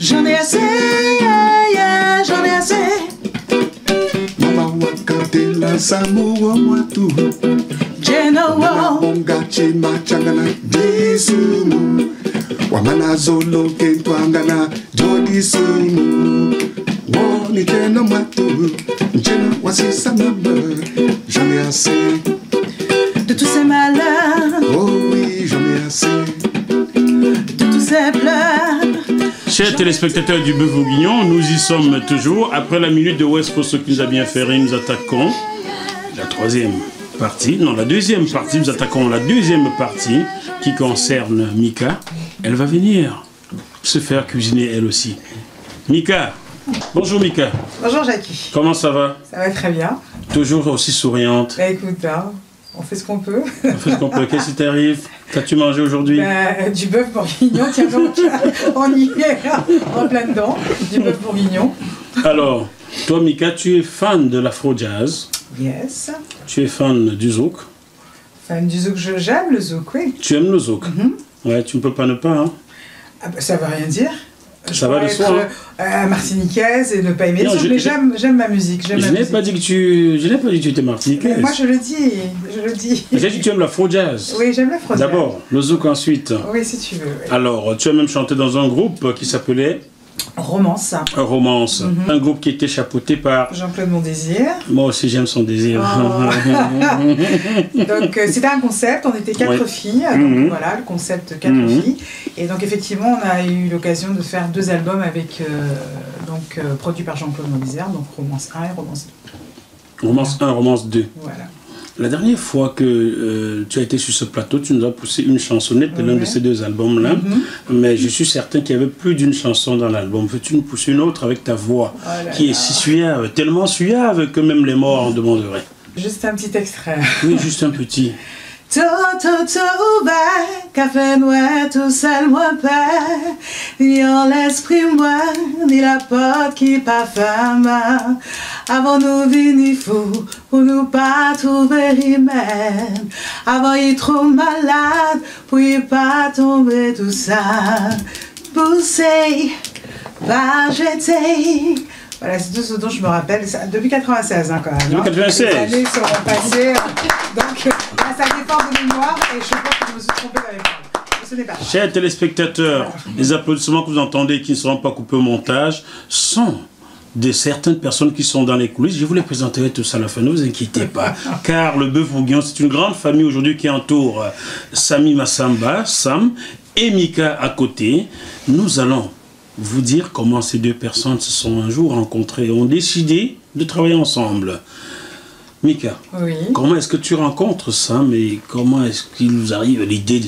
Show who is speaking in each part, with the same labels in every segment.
Speaker 1: J'en ai assez, yeah, yeah, j'en ai assez.
Speaker 2: Mama wakante la samoa mwatu.
Speaker 1: Genoa.
Speaker 2: Bongache machangana disumu. Wamana zolo kentwangana jodi sumu. Woni tena mwatu. Njena wasisa mama. J'en ai assez.
Speaker 1: De tous ces malheurs.
Speaker 2: Oh oui, j'en ai assez.
Speaker 1: De tous ces pleurs.
Speaker 3: Chers téléspectateurs du Bœuf Bourguignon, nous y sommes toujours. Après la minute de West Coast qui nous a bien fait rire, nous attaquons la troisième partie. Non, la deuxième partie. Nous attaquons la deuxième partie qui concerne Mika. Elle va venir se faire cuisiner elle aussi. Mika. Bonjour Mika.
Speaker 1: Bonjour Jackie.
Speaker 3: Comment ça va?
Speaker 1: Ça va très bien.
Speaker 3: Toujours aussi souriante.
Speaker 1: Bah écoute, hein, on fait ce qu'on peut.
Speaker 3: On fait ce qu'on peut. Qu'est-ce qui t'arrive? Qu'as-tu mangé aujourd'hui?
Speaker 1: Du bœuf bourguignon, tiens donc, on y est en plein dedans. Du bœuf bourguignon.
Speaker 3: Alors, toi Mika, tu es fan de l'afro-jazz.
Speaker 1: Yes.
Speaker 3: Tu es fan du zouk.
Speaker 1: Fan du zouk, j'aime le zouk, oui.
Speaker 3: Tu aimes le zouk. Ouais, tu ne peux pas ne pas, hein.
Speaker 1: Ah bah, ça veut rien dire.
Speaker 3: Ça va de soi.
Speaker 1: Martiniquaise et ne pas aimer le zouk, mais j'aime ma musique.
Speaker 3: Je n'ai pas dit que tu étais martiniquaise.
Speaker 1: Moi je le dis, je le dis.
Speaker 3: J'ai dit que tu aimes l'afro-jazz.
Speaker 1: Oui, j'aime l'afro-jazz.
Speaker 3: D'abord, le zouk ensuite.
Speaker 1: Oui, si tu veux. Oui.
Speaker 3: Alors, tu as même chanté dans un groupe qui s'appelait
Speaker 1: Romance.
Speaker 3: Romance. Un groupe qui était chapeauté par
Speaker 1: Jean-Claude Mondésir.
Speaker 3: Moi aussi j'aime son désir.
Speaker 1: Oh. Donc c'était un concept, on était 4 filles, donc voilà, le concept 4 filles. Et donc effectivement on a eu l'occasion de faire 2 albums avec, produits par Jean-Claude Mondésir, donc Romance 1 et Romance 2.
Speaker 3: Romance 1, Romance 2.
Speaker 1: Voilà.
Speaker 3: La dernière fois que tu as été sur ce plateau, tu nous as poussé une chansonnette de l'un de ces 2 albums-là, mais je suis certain qu'il y avait plus d'une chanson dans l'album. Veux-tu nous pousser une autre avec ta voix qui est si suave, tellement suave que même les morts en demanderaient?
Speaker 1: Juste un petit extrait.
Speaker 3: Oui, juste un petit.
Speaker 1: Tout café noir, tout seul, moi pas. Ni en l'esprit, moi, ni la porte qui pas femme. Avant nous venir fou, pour nous pas trouver remède. Avant y trop malade, pour y pas tomber tout ça. Pousser, va jeter. Voilà, c'est tout ce dont je me rappelle, depuis 96 hein, quand même.
Speaker 3: Depuis 96.
Speaker 1: Les années seront passées, donc là, ça dépend de mémoire et je pense que je me suis trompée dans les paroles. Ce n'est pas.
Speaker 3: Chers téléspectateurs, les applaudissements que vous entendez qui ne seront pas coupés au montage sont de certaines personnes qui sont dans les coulisses. Je vous les présenterai tout ça à la fin, ne vous inquiétez pas. Car le Bœuf Bourguignon, c'est une grande famille aujourd'hui qui entoure Samy Massamba, Sam, et Mika à côté. Nous allons vous dire comment ces 2 personnes se sont un jour rencontrées et ont décidé de travailler ensemble. Mika, comment est-ce que tu rencontres Sam et comment est-ce qu'il nous arrive l'idée de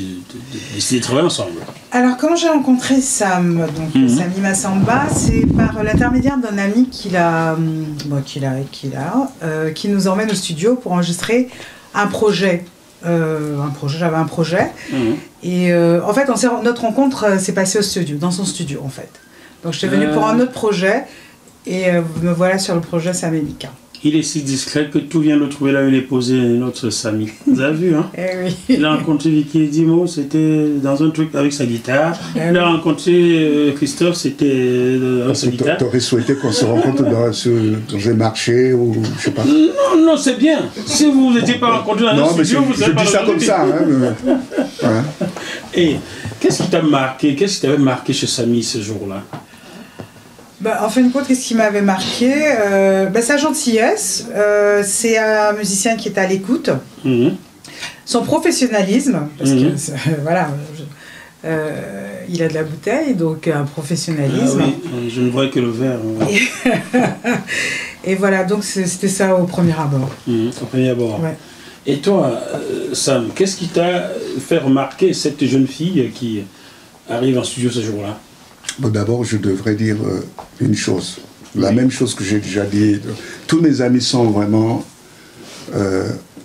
Speaker 3: décider de travailler ensemble?
Speaker 1: Alors, comment j'ai rencontré Sam, donc Samy Massamba, c'est par l'intermédiaire d'un ami qui nous emmène au studio pour enregistrer un projet. J'avais un projet. Et en fait, notre rencontre s'est passée au studio, dans son studio en fait. Donc je suis venue pour un autre projet et me voilà sur le projet Sam et Mika.
Speaker 3: Il est si discret que tout vient de le trouver là où il est posé, notre Samy. Vous avez vu, hein?
Speaker 1: Oui.
Speaker 3: Il a rencontré Vicky Dimo, c'était dans un truc avec sa guitare. Il a rencontré Christophe, c'était avec sa guitare.
Speaker 2: T'aurais souhaité qu'on se rencontre dans un marché ou je sais pas.
Speaker 3: Non, c'est bien. Si vous n'étiez pas rencontrés dans un studio, vous
Speaker 2: je dis ça comme ça. Hein, voilà.
Speaker 3: Et qu'est-ce qui t'a marqué? Qu'est-ce qui t'avait marqué chez Samy ce jour-là?
Speaker 1: En fin de compte, qu'est-ce qui m'avait marqué? Sa gentillesse, c'est un musicien qui est à l'écoute. Son professionnalisme, parce que voilà, il a de la bouteille, donc un professionnalisme.
Speaker 3: Ah oui, je ne vois que le verre.
Speaker 1: Et voilà, donc c'était ça au premier abord.
Speaker 3: Au premier abord.
Speaker 1: Ouais.
Speaker 3: Et toi, Sam, qu'est-ce qui t'a fait remarquer cette jeune fille qui arrive en studio ce jour-là?
Speaker 2: Bon, d'abord, je devrais dire une chose. La même chose que j'ai déjà dit. Tous mes amis sont vraiment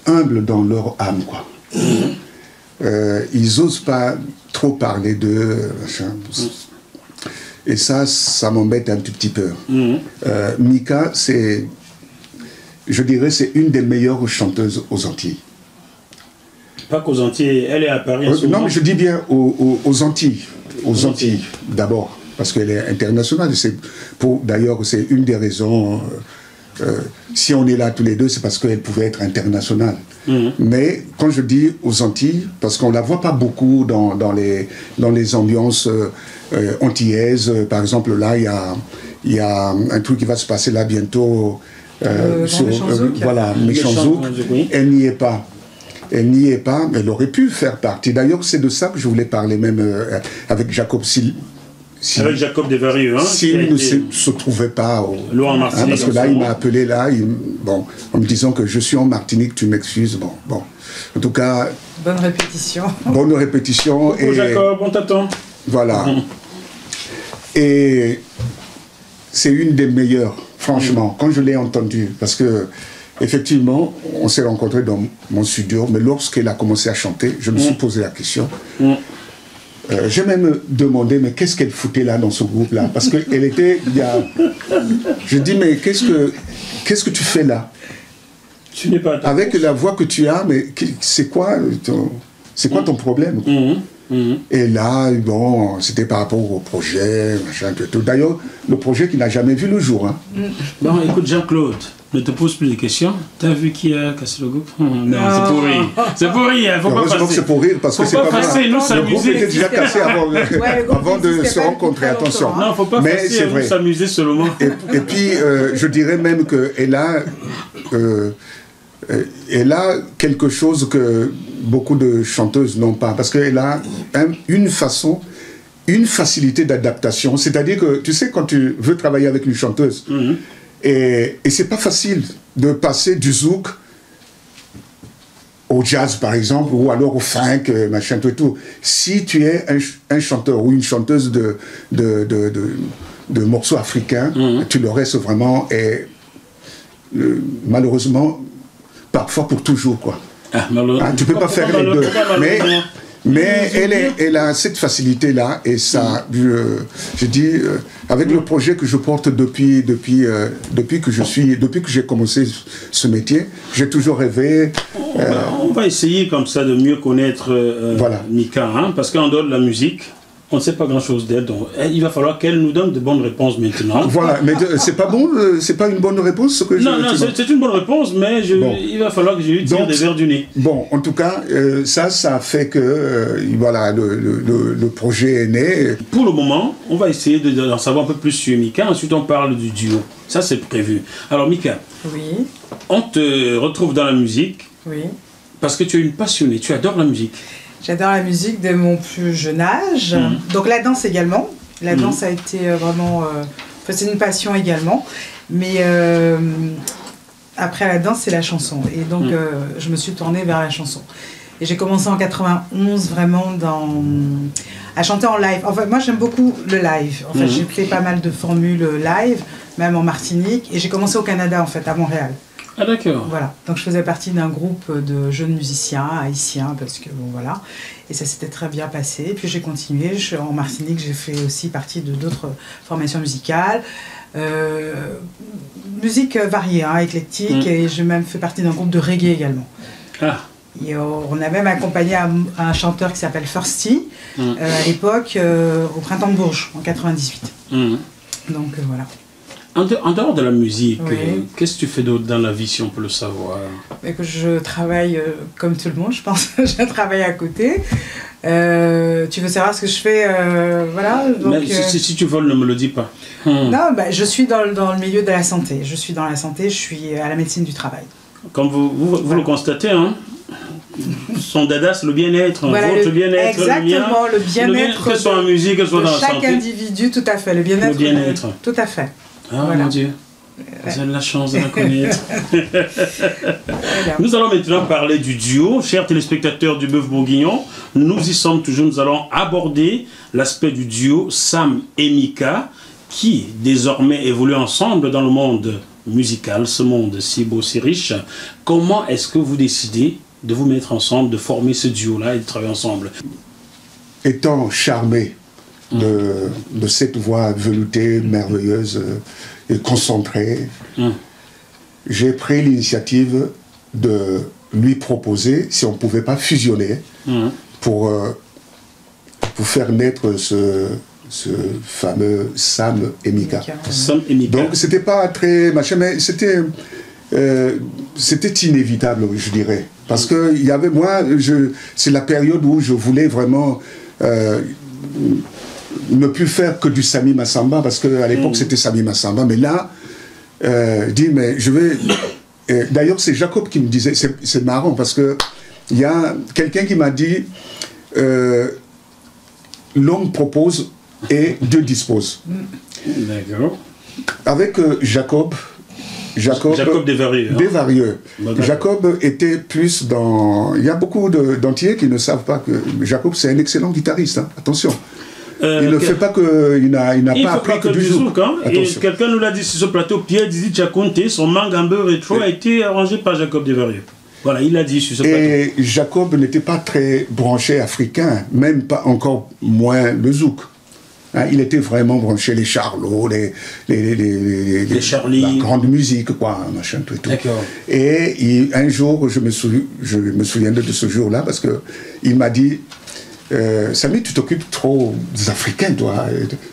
Speaker 2: humbles dans leur âme, quoi. Ils n'osent pas trop parler d'eux. Et ça m'embête un tout petit peu. Mika, je dirais, c'est une des meilleures chanteuses aux Antilles.
Speaker 3: Pas qu'aux Antilles, elle est à Paris.
Speaker 2: Non, mais je dis bien aux Antilles. Aux Antilles, d'abord. parce qu'elle est internationale. D'ailleurs, c'est une des raisons, si on est là tous les deux, c'est parce qu'elle pouvait être internationale. Mais quand je dis aux Antilles, parce qu'on ne la voit pas beaucoup dans les ambiances antillaises, par exemple, là, il y a un truc qui va se passer là bientôt, voilà, Méchanzouk,
Speaker 3: oui.
Speaker 2: Elle n'y est pas. Elle n'y est pas, mais elle aurait pu faire partie. D'ailleurs, c'est de ça que je voulais parler même avec Jacob.
Speaker 3: Avec Jacob Desvarieux, hein,
Speaker 2: s'il ne se trouvait pas
Speaker 3: en Martinique,
Speaker 2: parce que là, il m'a appelé là, en me disant que je suis en Martinique, tu m'excuses. Bon. En tout cas...
Speaker 1: Bonne répétition.
Speaker 2: Bonne répétition.
Speaker 3: Et Jacob, on t'attend.
Speaker 2: Voilà. Et c'est une des meilleures, franchement, quand je l'ai entendue, parce que effectivement, on s'est rencontrés dans mon studio, mais lorsqu'elle a commencé à chanter, je me suis posé la question. J'ai même demandé, mais qu'est-ce qu'elle foutait là dans ce groupe-là? Parce qu'elle était... Je dis, mais qu'est-ce que tu fais là?
Speaker 3: Tu n'es pas...
Speaker 2: Avec la voix que tu as, mais c'est quoi ton problème? Et là, bon, c'était par rapport au projet, machin, tout. D'ailleurs, le projet qui n'a jamais vu le jour. Hein.
Speaker 3: Bon, écoute, Jean-Claude, ne te pose plus de questions. T'as vu qui a cassé le groupe? Non, c'est pour rire. C'est pour rire, faut pas passer.
Speaker 2: C'est pour rire, parce que c'est pas
Speaker 3: passer, nous
Speaker 2: le groupe était déjà cassé avant de se rencontrer, attention.
Speaker 3: Non, faut pas passer, nous s'amuser seulement.
Speaker 2: Et puis, je dirais même qu'elle a quelque chose que beaucoup de chanteuses n'ont pas, parce qu'elle a une facilité d'adaptation. C'est-à-dire que, tu sais, quand tu veux travailler avec une chanteuse, et c'est pas facile de passer du zouk au jazz, par exemple, ou alors au funk, machin, tout. Si tu es un chanteur ou une chanteuse de morceaux africains, tu le restes vraiment, et malheureusement, parfois pour toujours, quoi. Tu peux pas faire les deux. Mais elle a cette facilité-là, et ça, je dis, avec le projet que je porte depuis que j'ai commencé ce métier, j'ai toujours rêvé.
Speaker 3: On va essayer comme ça de mieux connaître
Speaker 2: voilà.
Speaker 3: Mika, hein, parce qu'en dehors de la musique, on ne sait pas grand-chose d'elle, donc il va falloir qu'elle nous donne de bonnes réponses maintenant. Voilà,
Speaker 2: mais c'est pas bon, c'est pas une bonne réponse ce que
Speaker 3: Non, c'est une bonne réponse, mais il va falloir que je lui tire des verres du nez.
Speaker 2: Bon, en tout cas, ça fait que voilà, le projet est né.
Speaker 3: Pour le moment, on va essayer d'en savoir un peu plus sur Mika, ensuite on parle du duo. Ça, c'est prévu. Alors, Mika,
Speaker 1: oui.
Speaker 3: On te retrouve dans la musique,
Speaker 1: oui.
Speaker 3: Parce que tu es une passionnée, tu adores la musique.
Speaker 1: J'adore la musique dès mon plus jeune âge. Donc la danse également. La danse a été vraiment... c'est une passion également. Mais après la danse, c'est la chanson. Et donc je me suis tournée vers la chanson. Et j'ai commencé en 91 vraiment à chanter en live. En fait, moi j'aime beaucoup le live. En fait, j'ai fait pas mal de formules live, même en Martinique. Et j'ai commencé au Canada, en fait, à Montréal.
Speaker 3: Ah d'accord.
Speaker 1: Voilà, donc je faisais partie d'un groupe de jeunes musiciens haïtiens, parce que bon voilà, et ça s'était très bien passé. Et puis j'ai continué, en Martinique j'ai fait aussi partie de d'autres formations musicales, musique variée, hein, éclectique, et j'ai même fait partie d'un groupe de reggae également. Ah. Et on a même accompagné un chanteur qui s'appelle Firsty, à l'époque, au Printemps de Bourges, en 98. Donc voilà.
Speaker 3: En dehors de la musique, qu'est-ce que tu fais d'autre dans la vie, si on peut le savoir?
Speaker 1: Je travaille comme tout le monde, je pense. Je travaille à côté. Tu veux savoir ce que je fais, voilà. Donc,
Speaker 3: mais si tu veux, ne me le dis pas.
Speaker 1: Non, je suis dans le milieu de la santé. Je suis dans la santé, je suis à la médecine du travail.
Speaker 3: Comme vous le constatez, hein, son dada, c'est le bien-être,
Speaker 1: voilà,
Speaker 3: votre bien-être,
Speaker 1: exactement, le bien-être
Speaker 3: que ce soit en musique, que ce soit dans la santé.
Speaker 1: Chaque individu, tout à fait, le bien-être. Tout à fait.
Speaker 3: Ah voilà. Mon Dieu, vous avez la chance de la connaître. Nous allons maintenant parler du duo. Chers téléspectateurs du Bœuf Bourguignon, nous y sommes toujours. Nous allons aborder l'aspect du duo Sam et Mika, qui désormais évoluent ensemble dans le monde musical, ce monde si beau, si riche. Comment est-ce que vous décidez de vous mettre ensemble, de former ce duo-là et de travailler ensemble?
Speaker 2: Étant charmé de cette voix veloutée, merveilleuse et concentrée, j'ai pris l'initiative de lui proposer si on ne pouvait pas fusionner pour faire naître ce fameux Sam et Mika.
Speaker 3: Sam et Mika.
Speaker 2: Donc c'était pas très machin, mais c'était inévitable, je dirais. Parce que il y avait c'est la période où je voulais vraiment ne plus faire que du Sami Massamba, parce qu'à l'époque c'était Sami Massamba, mais là, dit mais je vais. D'ailleurs c'est Jacob qui me disait, c'est marrant parce que il y a quelqu'un qui m'a dit l'homme propose et Dieu dispose.
Speaker 3: D'accord.
Speaker 2: Avec Jacob
Speaker 3: Desvarieux.
Speaker 2: Desvarieux. Jacob était plus dans... Il y a beaucoup d'Antillais qui ne savent pas que Jacob, c'est un excellent guitariste. Hein. Attention. Il ne fait pas que... Il n'a pas appris que du zouk.
Speaker 3: Hein. Et quelqu'un nous l'a dit sur ce plateau, Pierre Dizzy Tchakonté, son mangambe rétro a été arrangé par Jacob Desvarieux. Voilà, il l'a dit sur ce plateau.
Speaker 2: Et Jacob n'était pas très branché africain, même pas encore moins le zouk. Hein, il était vraiment branché les charlots, les
Speaker 3: Charlie,
Speaker 2: la grande musique, quoi, machin, tout et tout.
Speaker 3: D'accord.
Speaker 2: Et un jour, je me souviens de ce jour-là, parce que il m'a dit, Samy, tu t'occupes trop des Africains, toi.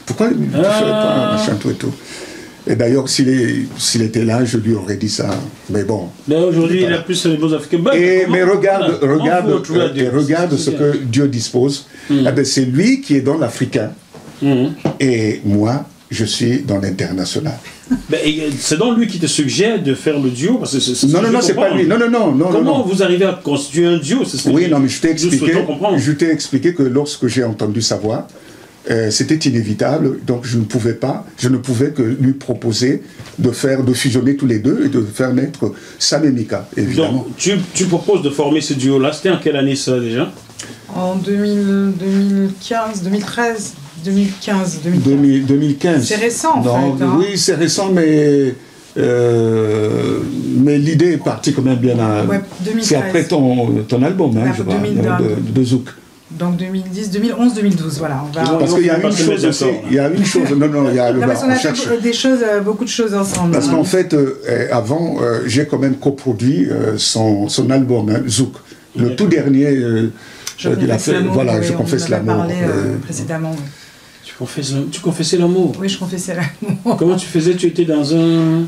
Speaker 2: Pourquoi tu ne fais pas machin, tout et tout. Et d'ailleurs, s'il était là, je lui aurais dit ça. Mais bon.
Speaker 3: Mais aujourd'hui, il a plus les beaux Africains.
Speaker 2: Mais regarde ce que Dieu dispose. Eh ben, c'est lui qui est dans l'Africain. Et moi, je suis dans l'international.
Speaker 3: C'est donc lui qui te suggère de faire le duo parce que
Speaker 2: non, c'est pas lui. Non.
Speaker 3: Comment vous arrivez à constituer un duo?
Speaker 2: Oui, non, mais je t'ai expliqué que lorsque j'ai entendu sa voix, c'était inévitable, donc je ne pouvais que lui proposer de fusionner tous les deux et de faire naître Sam et Mika, évidemment.
Speaker 3: Donc, tu proposes de former ce duo-là. C'était en quelle année ça déjà?
Speaker 1: En 2015, 2013. 2015. C'est récent, en fait. Hein.
Speaker 2: Oui, c'est récent, mais l'idée est partie quand même bien à...
Speaker 1: Ouais, 2013.
Speaker 2: C'est après ton album, hein, je vois, de Zouk.
Speaker 1: Donc 2010, 2011, 2012, voilà.
Speaker 2: Parce qu'il y a une chose aussi, il y a une chose... Non, il y a...
Speaker 1: parce qu'on a fait beaucoup de choses ensemble.
Speaker 2: Parce qu'en fait, avant, j'ai quand même coproduit son album, hein, Zouk. Le tout dernier qu'il a fait, voilà, Je confesse l'amour.
Speaker 1: On en a parlé précédemment, oui.
Speaker 3: Tu confessais l'amour?
Speaker 1: Oui, je confessais l'amour.
Speaker 3: Comment tu faisais? Tu étais dans un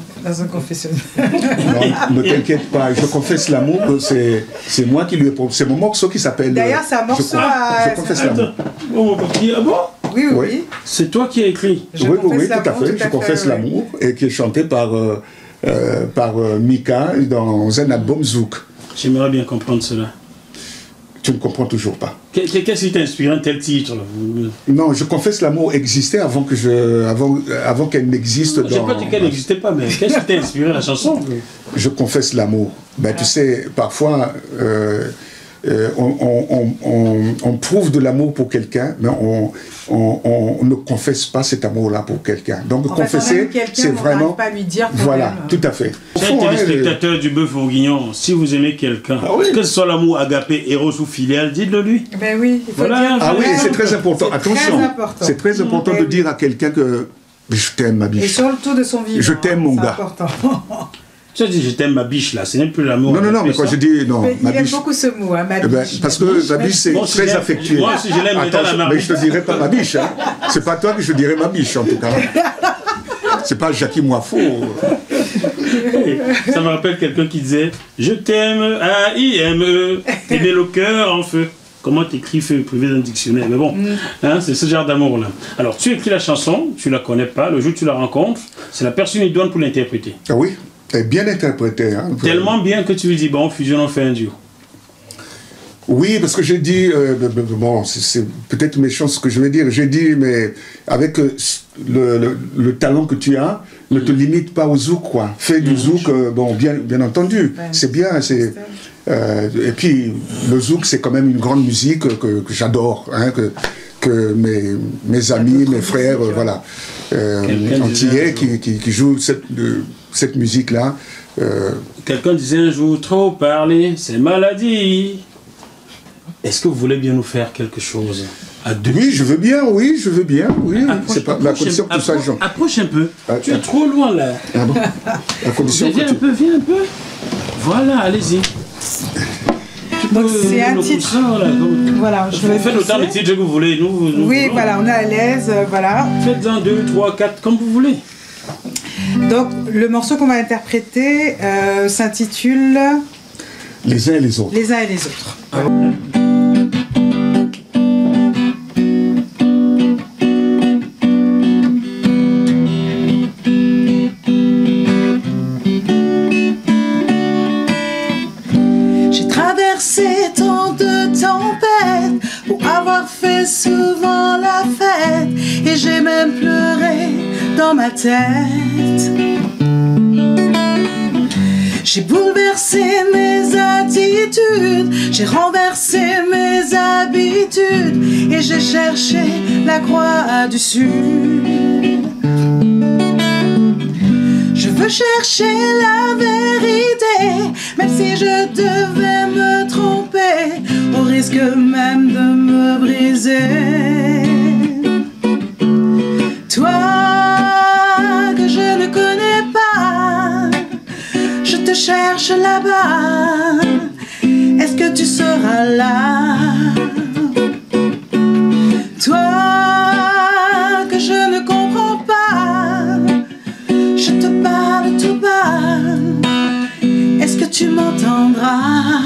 Speaker 1: confessionnal.
Speaker 2: Non, ne t'inquiète pas, je confesse l'amour, c'est moi qui lui ai proposé. C'est mon morceau qui s'appelle...
Speaker 1: D'ailleurs, c'est un morceau
Speaker 2: Je confesse l'amour.
Speaker 3: Ah bon?
Speaker 1: Oui.
Speaker 3: C'est toi qui as écrit?
Speaker 2: Oui, tout à fait. Je confesse l'amour, et qui est chanté par Mika dans un album Zouk.
Speaker 3: J'aimerais bien comprendre cela.
Speaker 2: Tu ne comprends toujours pas.
Speaker 3: Qu'est-ce qui t'a inspiré un tel titre?
Speaker 2: Non, Je confesse l'amour existait avant qu'elle n'existe dans...
Speaker 3: Je n'ai pas dit qu'elle n'existait pas, mais qu'est-ce qui t'a inspiré la chanson?
Speaker 2: Je confesse l'amour. Tu sais, parfois, on prouve de l'amour pour quelqu'un, mais on ne confesse pas cet amour-là pour quelqu'un. Donc confesser, c'est vraiment...
Speaker 1: pas lui dire
Speaker 2: voilà, tout à fait.
Speaker 3: Chers téléspectateurs du Bœuf Bourguignon, si vous aimez quelqu'un, que ce soit l'amour agapé, héros ou filial, dites-le lui.
Speaker 1: Ben oui, il faut dire.
Speaker 2: Ah oui, c'est très important. Attention, c'est très important de dire à quelqu'un que je t'aime, ma biche.
Speaker 1: Et surtout de son vivant.
Speaker 2: Je t'aime, mon gars.
Speaker 3: Tu as dit je t'aime ma biche là, c'est même plus l'amour.
Speaker 2: Non, mais quand je dis non,
Speaker 1: ma biche. Il aime beaucoup ce mot, hein, ma biche.
Speaker 2: Parce que ma biche c'est très affectueux.
Speaker 3: Moi si je l'aime,
Speaker 2: mais je te dirais pas ma biche. Hein. C'est pas toi que je dirais ma biche en tout cas. C'est pas Jackie Moifo.
Speaker 3: Ça me rappelle quelqu'un qui disait je t'aime, A-I-M-E, t'aimer le cœur en feu. Comment t'écris feu privé d'un dictionnaire? Mais bon, hein, c'est ce genre d'amour-là. Alors, tu écris la chanson, tu la connais pas, le jour où tu la rencontres, c'est la personne idoine pour l'interpréter.
Speaker 2: Ah oui, elle est bien interprétée. Hein,
Speaker 3: tellement bien que tu lui dis, bon, fusion, on fait un duo.
Speaker 2: Oui, parce que j'ai dit, bon, c'est peut-être méchant ce que je vais dire, j'ai dit, mais avec le talent que tu as, ne te limite pas au zouk, quoi. Fais du zouk, bon, bien entendu, c'est bien, c'est... et puis, le zouk, c'est quand même une grande musique que j'adore, hein, que mes amis, mes frères, voilà, antillais qui jouent cette musique-là.
Speaker 3: Quelqu'un disait un jour, trop parler, c'est maladie. Est-ce que vous voulez bien nous faire quelque chose à deux?
Speaker 2: Oui, je veux bien, oui. C'est pas la condition que tout ça, Jean.
Speaker 3: Approche un peu. Tu es trop loin là.
Speaker 2: Ah bon? La condition
Speaker 3: viens un peu. Voilà, allez-y. Tu
Speaker 1: Donc c'est un titre. Voilà, je vais
Speaker 3: faites autant de titres que vous voulez. Nous
Speaker 1: oui, voilà, on est à l'aise, voilà.
Speaker 3: Faites-en 2, 3, 4, comme vous voulez.
Speaker 1: Donc le morceau qu'on va interpréter s'intitule
Speaker 2: Les uns et les autres.
Speaker 1: Les uns et les autres. J'ai traversé tant de tempêtes pour avoir fait souvent la fête, et j'ai même pleuré dans ma tête. J'ai bouleversé mes attitudes, j'ai renversé mes habitudes, et j'ai cherché la croix du Sud. Je veux chercher la vérité, même si je devais me tromper, au risque même de me briser. Toi que je ne connais pas, je te cherche là-bas, est-ce que tu seras là? Toi que je ne comprends pas, je te parle tout bas, est-ce que tu m'entendras?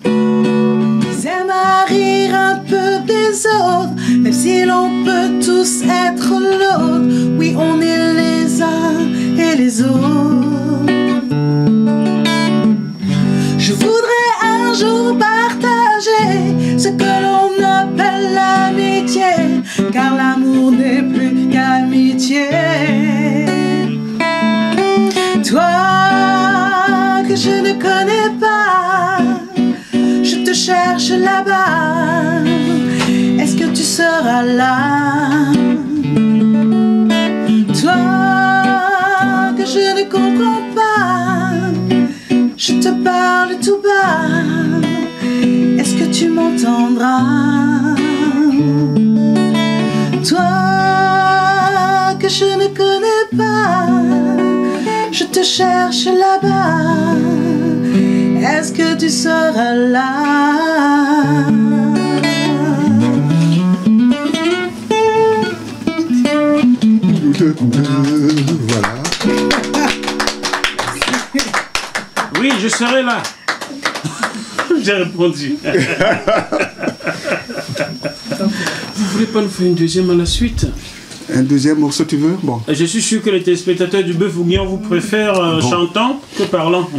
Speaker 1: Ils aiment à rire un peu des autres, même si l'on peut tous être l'autre. Oui, on est les uns et les autres. Je voudrais un jour partager ce que l'on appelle l'amitié, car l'amour n'est plus qu'amitié. Toi que je ne connais pas, je te cherche là-bas, est-ce que tu seras là? Toi que je ne comprends pas, je te parle tout bas, est-ce que tu m'entendras? Toi que je ne connais pas, je te cherche là-bas, est-ce que tu seras là?
Speaker 2: Voilà.
Speaker 3: Oui, je serai là. J'ai répondu. Vous voulez pas nous faire une deuxième à la suite?
Speaker 2: Un deuxième morceau, tu veux? Bon.
Speaker 3: Je suis sûr que les téléspectateurs du Bœuf Bourguignon vous préfèrent chantant que parlant.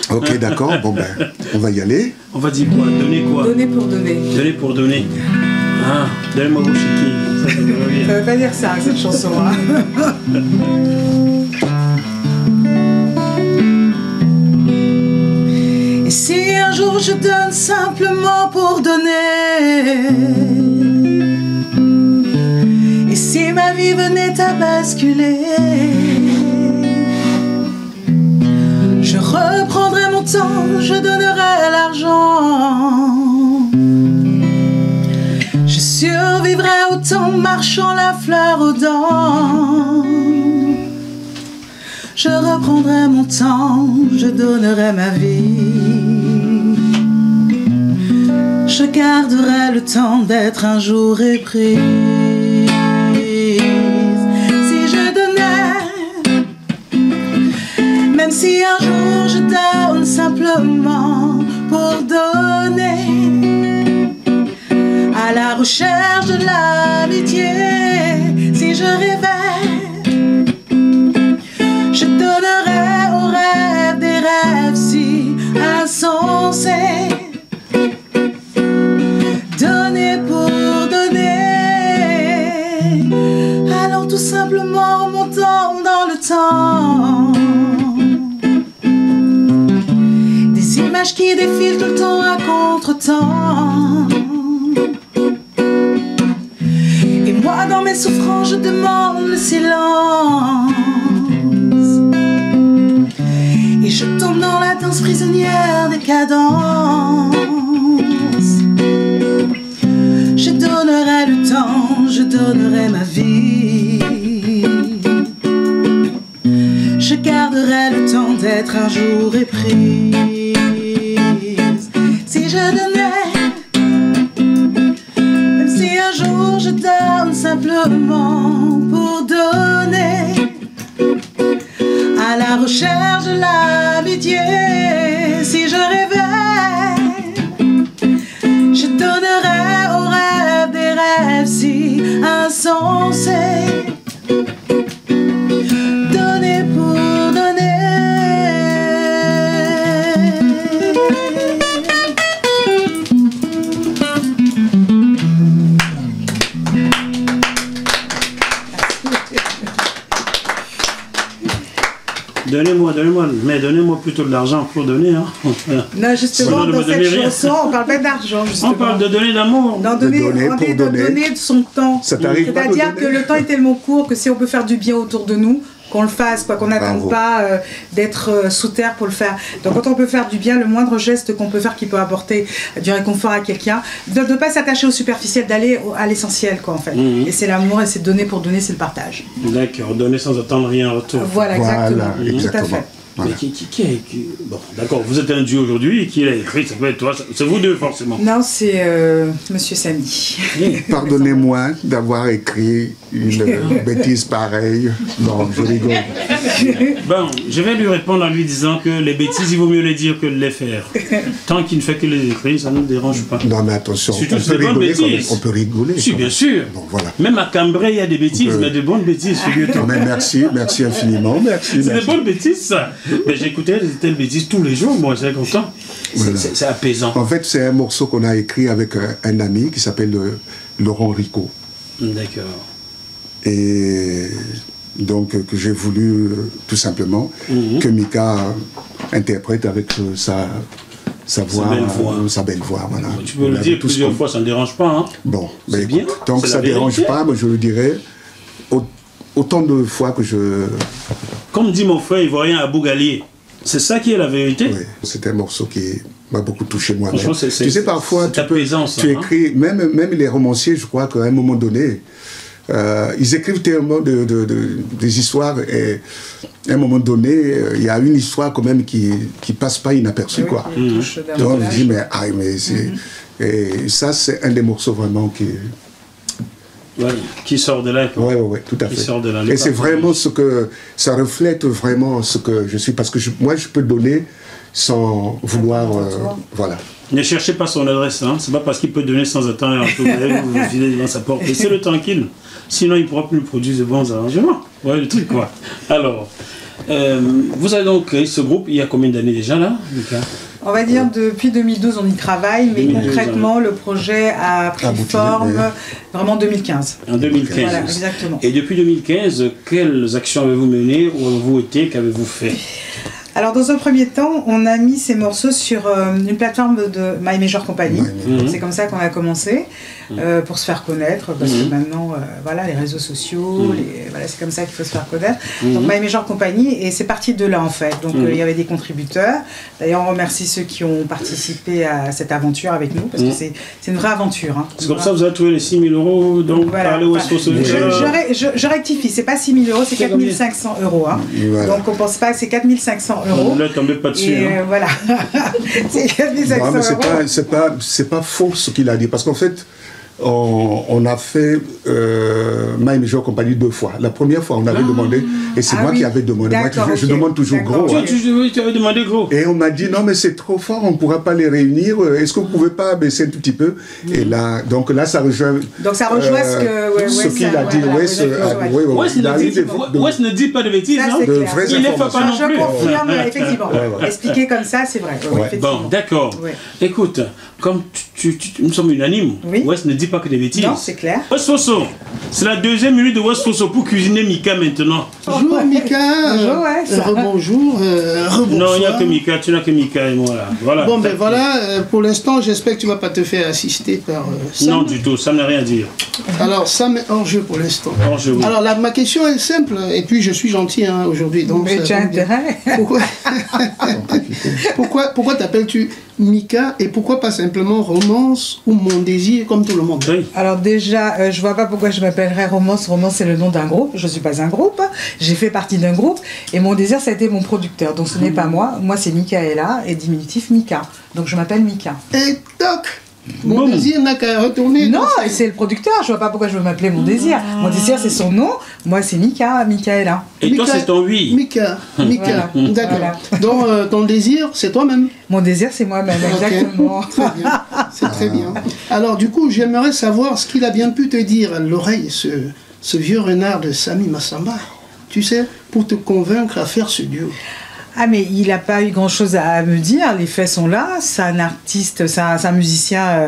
Speaker 2: Ok, d'accord. Bon, ben, on va y aller.
Speaker 3: On va dire quoi? Donner quoi?
Speaker 1: Donner pour donner.
Speaker 3: Donner pour donner. Ah, donnez-moi vos chiquis.
Speaker 1: Ça veut pas dire ça, cette chanson. Hein. Et si un jour je donne simplement pour donner, et si ma vie venait à basculer, je reprendrai mon temps, je donnerai l'argent, je survivrai autant marchant la fleur aux dents. Je reprendrai mon temps, je donnerai ma vie. Je garderai le temps d'être un jour éprise. Si je donnais, même si un jour je donne simplement pour donner, à la recherche de l'amitié, si je rêvais, je donnerais aux rêves des rêves si insensés. Donner pour donner, allons tout simplement montant dans le temps. Des images qui défilent tout le temps à contre-temps. Et moi dans mes souffrances je demande le silence. Et je tombe dans la danse prisonnière des cadences. Je donnerai le temps, je donnerai ma vie. Je garderai le temps d'être un jour éprise. Si je
Speaker 3: Donnez-moi, mais donnez-moi plutôt de l'argent pour donner. Hein.
Speaker 1: Non, justement, dans cette chanson, on parle pas d'argent, justement.
Speaker 3: On parle de donner d'amour.
Speaker 1: On dit de donner de son temps. C'est-à-dire que le temps est tellement court que si on peut faire du bien autour de nous, qu'on le fasse, quoi, qu'on n'attende pas d'être sous terre pour le faire. Donc quand on peut faire du bien, le moindre geste qu'on peut faire qui peut apporter du réconfort à quelqu'un, de ne pas s'attacher au superficiel, d'aller à l'essentiel, quoi, en fait. Et c'est l'amour, et c'est donner pour donner, c'est le partage. D'accord, donner sans attendre rien en retour. Voilà, exactement. Tout à fait.
Speaker 3: Voilà. Bon, d'accord, vous êtes un duo aujourd'hui, qui l'a écrit? Ça peut être toi, c'est vous deux forcément.
Speaker 1: Non, c'est Monsieur Samy.
Speaker 2: Pardonnez-moi d'avoir écrit une bêtise pareille. Non, je rigole.
Speaker 3: Bon, je vais lui répondre en lui disant que les bêtises, il vaut mieux les dire que de les faire. Tant qu'il ne fait que les écrire, ça ne nous dérange pas.
Speaker 2: Non, mais attention, on peut rigoler.
Speaker 3: Si, bien sûr.
Speaker 2: Bon, voilà.
Speaker 3: Même à Cambrai, il y a des bêtises, mais de bonnes bêtises, figure-toi.
Speaker 2: Mais merci infiniment. Merci.
Speaker 3: C'est des bonnes bêtises, ça. Mais j'écoutais des telles bêtises tous les jours, moi, c'est content. Voilà. C'est apaisant.
Speaker 2: En fait, c'est un morceau qu'on a écrit avec un ami qui s'appelle Laurent Rico.
Speaker 3: D'accord.
Speaker 2: Et donc, que j'ai voulu, tout simplement, que Mika interprète avec sa belle voix. Voilà.
Speaker 3: Tu peux le dire plusieurs fois, ça ne dérange pas. Hein.
Speaker 2: Bon, mais bien. Tant que ça ne dérange pas, moi, je le dirais autant de fois que je...
Speaker 3: Comme dit mon frère ivoirien Abou Galier, c'est ça qui est la vérité.
Speaker 2: Oui, c'est un morceau qui m'a beaucoup touché moi-même. Tu sais, parfois, tu écris, même les romanciers, je crois qu'à un moment donné, ils écrivent tellement des histoires et à un moment donné, il y a une histoire quand même qui passe pas inaperçue, quoi. Donc je dis, mais c'est... Et ça, c'est un des morceaux vraiment
Speaker 3: qui sort de là.
Speaker 2: Oui, tout à fait. Et c'est vraiment ça reflète vraiment ce que je suis, parce que moi je peux donner sans vouloir, voilà.
Speaker 3: Ne cherchez pas son adresse, hein. C'est pas parce qu'il peut donner sans attendre un peu, vous filez devant sa porte. Laissez-le tranquille, sinon il ne pourra plus produire de bons arrangements. Ouais, le truc quoi. Alors, vous avez donc créé ce groupe il y a combien d'années déjà là, Mika?
Speaker 1: On va dire depuis 2012 on y travaille, mais concrètement le projet a pris forme vraiment en 2015. En 2015. Voilà, exactement.
Speaker 3: Et depuis 2015, quelles actions avez-vous menées, où avez-vous été, qu'avez-vous fait?
Speaker 1: Alors dans un premier temps, on a mis ces morceaux sur une plateforme de My Major Company. C'est comme ça qu'on a commencé, pour se faire connaître, parce que maintenant, voilà, les réseaux sociaux, voilà, c'est comme ça qu'il faut se faire connaître. Donc My Major Company, et c'est parti de là en fait. Donc il y avait des contributeurs. D'ailleurs, on remercie ceux qui ont participé à cette aventure avec nous, parce que c'est une vraie aventure. Hein.
Speaker 3: C'est comme ça que vous avez trouvé les 6 000 euros, donc
Speaker 1: voilà,
Speaker 3: parler West Coast
Speaker 1: je rectifie, c'est pas 6 000 euros, c'est 4 500 euros. Hein. Voilà. Donc on pense pas que c'est 4 500 euros.
Speaker 3: Ne tombez pas dessus.
Speaker 1: Et
Speaker 3: hein.
Speaker 1: voilà. C'est 4 500
Speaker 2: non, mais
Speaker 1: euros.
Speaker 2: C'est pas faux ce qu'il a dit, parce qu'en fait, on a fait My Major Company 2 fois. La première fois, on avait demandé, et c'est moi qui avais demandé. Moi, je demande toujours gros.
Speaker 3: Hein. Tu avais demandé gros.
Speaker 2: Et on m'a dit, non, mais c'est trop fort, on ne pourra pas les réunir. Est-ce que vous ne pouvez pas baisser un tout petit peu? Et là, donc là, ça rejoint.
Speaker 1: Donc ça rejoint ce
Speaker 2: qu'il a dit.
Speaker 3: West ne dit pas de bêtises.
Speaker 1: Ça,
Speaker 3: de vraies
Speaker 1: il ne faut pas non plus. Je confirme, effectivement. Expliquer comme ça, c'est vrai.
Speaker 3: Bon, d'accord. Écoute, comme nous sommes unanimes, West ne dit pas que des bêtises.
Speaker 1: Non, c'est clair.
Speaker 3: West Fosso, c'est la deuxième minute de West Fosso pour cuisiner Mika maintenant.
Speaker 4: Bonjour Mika.
Speaker 1: Bonjour,
Speaker 4: rebonjour.
Speaker 3: Non, il n'y a que Mika, tu n'as que Mika et moi là. Voilà.
Speaker 4: Bon, ben voilà, pour l'instant, j'espère que tu ne vas pas te faire assister par Sam.
Speaker 3: Non, du tout, ça n'a rien à dire.
Speaker 4: Alors, Sam est hors jeu pour l'instant.
Speaker 3: Hors jeu, oui.
Speaker 4: Alors, ma question est simple, et puis je suis gentil hein, aujourd'hui.
Speaker 1: Mais tu as intérêt.
Speaker 4: Pourquoi t'appelles-tu Mika et pourquoi pas simplement Romance ou Mon Désir comme tout le monde?
Speaker 3: Oui.
Speaker 1: Alors déjà, je vois pas pourquoi je m'appellerais Romance. Romance c'est le nom d'un groupe, je suis pas un groupe, j'ai fait partie d'un groupe et Mon Désir ça a été mon producteur, donc ce n'est pas moi c'est Michaela et diminutif Mika, donc je m'appelle Mika.
Speaker 4: Et toc, Mon Désir n'a qu'à retourner.
Speaker 1: Non, c'est le producteur, je vois pas pourquoi je veux m'appeler Mon Désir. Mon Désir c'est son nom, moi c'est Mika, Michaela.
Speaker 3: Et toi c'est ton oui.
Speaker 4: Mika, d'accord. Voilà. Donc ton désir c'est toi-même.
Speaker 1: Mon désir c'est moi-même, exactement.
Speaker 4: Très bien, c'est très bien. Alors du coup j'aimerais savoir ce qu'il a bien pu te dire à l'oreille, ce vieux renard de Samy Massamba, tu sais, pour te convaincre à faire ce duo.
Speaker 1: Ah mais il n'a pas eu grand chose à me dire, les faits sont là, c'est un artiste, c'est un musicien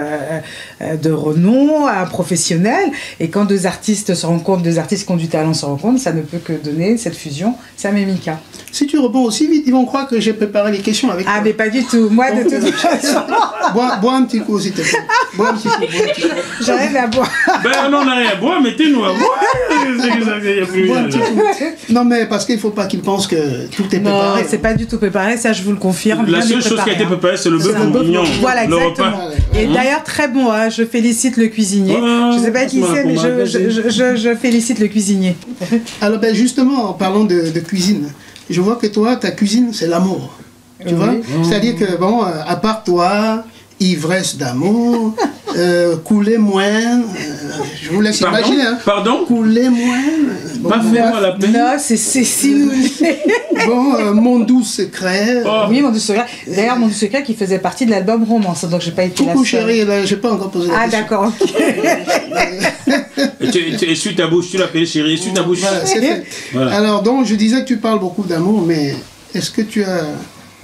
Speaker 1: de renom, un professionnel. Et quand deux artistes se rencontrent, deux artistes qui ont du talent se rencontrent, ça ne peut que donner cette fusion, Sam et Mika.
Speaker 4: Si tu réponds aussi vite, ils vont croire que j'ai préparé les questions avec toi.
Speaker 1: Ah, mais pas du tout. Moi, de toute façon.
Speaker 4: Bois un petit coup, s'il te plaît. Bois un petit coup.
Speaker 1: J'ai rien à boire.
Speaker 3: Ben non, on n'a rien à boire, mettez-nous à boire.
Speaker 4: Bois un petit coup. Non, mais parce qu'il ne faut pas qu'ils pensent que tout est préparé.
Speaker 1: Non, c'est pas du tout préparé, ça je vous le confirme.
Speaker 3: La seule chose qui a été préparée, c'est le bœuf bourguignon.
Speaker 1: Voilà, exactement. Et d'ailleurs, très bon, hein, je félicite le cuisinier. Je ne sais pas qui c'est, mais je félicite le cuisinier.
Speaker 4: Alors, ben justement, en parlant de cuisine, je vois que toi, ta cuisine, c'est l'amour. Tu vois? C'est-à-dire que, bon, à part toi, ivresse d'amour, couler moins, je vous laisse imaginer. Hein.
Speaker 3: Pardon?
Speaker 4: Couler moins. Bon,
Speaker 3: pas fais-moi la peine.
Speaker 1: Non, c'est sinouillé.
Speaker 4: Bon, mon doux secret.
Speaker 1: Oui, mon doux secret. D'ailleurs, mon doux secret qui faisait partie de l'album Romance, donc j'ai pas été
Speaker 4: Coucou chérie, là, j'ai pas encore posé la question.
Speaker 1: Ah d'accord, ok.
Speaker 3: Tu essuies ta bouche, tu l'appelles chérie, essuie ta bouche.
Speaker 4: Voilà, c'est fait. Voilà. Alors donc, je disais que tu parles beaucoup d'amour, mais est-ce que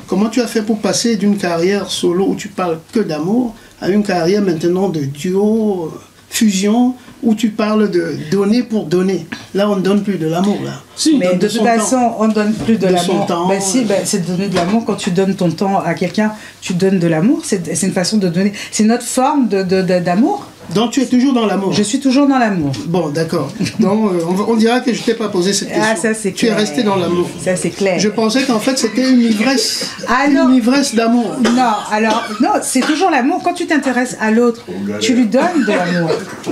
Speaker 4: comment tu as fait pour passer d'une carrière solo où tu parles que d'amour à une carrière maintenant de duo, fusion, où tu parles de donner pour donner? Là, on ne donne plus de l'amour, là.
Speaker 3: Si,
Speaker 1: mais de toute façon, on ne donne plus de l'amour.
Speaker 4: Ben
Speaker 1: si, c'est donner de l'amour. Quand tu donnes ton temps à quelqu'un, tu donnes de l'amour. C'est une façon de donner. C'est notre forme d'amour.
Speaker 4: Donc tu es toujours dans l'amour?
Speaker 1: Je suis toujours dans l'amour.
Speaker 4: Bon, d'accord. Donc on dira que je ne t'ai pas posé cette question.
Speaker 1: Ah, ça c'est
Speaker 4: clair. Tu es resté dans l'amour.
Speaker 1: Ça c'est clair.
Speaker 4: Je pensais qu'en fait c'était une ivresse.
Speaker 1: Ah, non.
Speaker 4: Une ivresse d'amour.
Speaker 1: Non, alors, non, c'est toujours l'amour. Quand tu t'intéresses à l'autre, tu lui donnes de l'amour.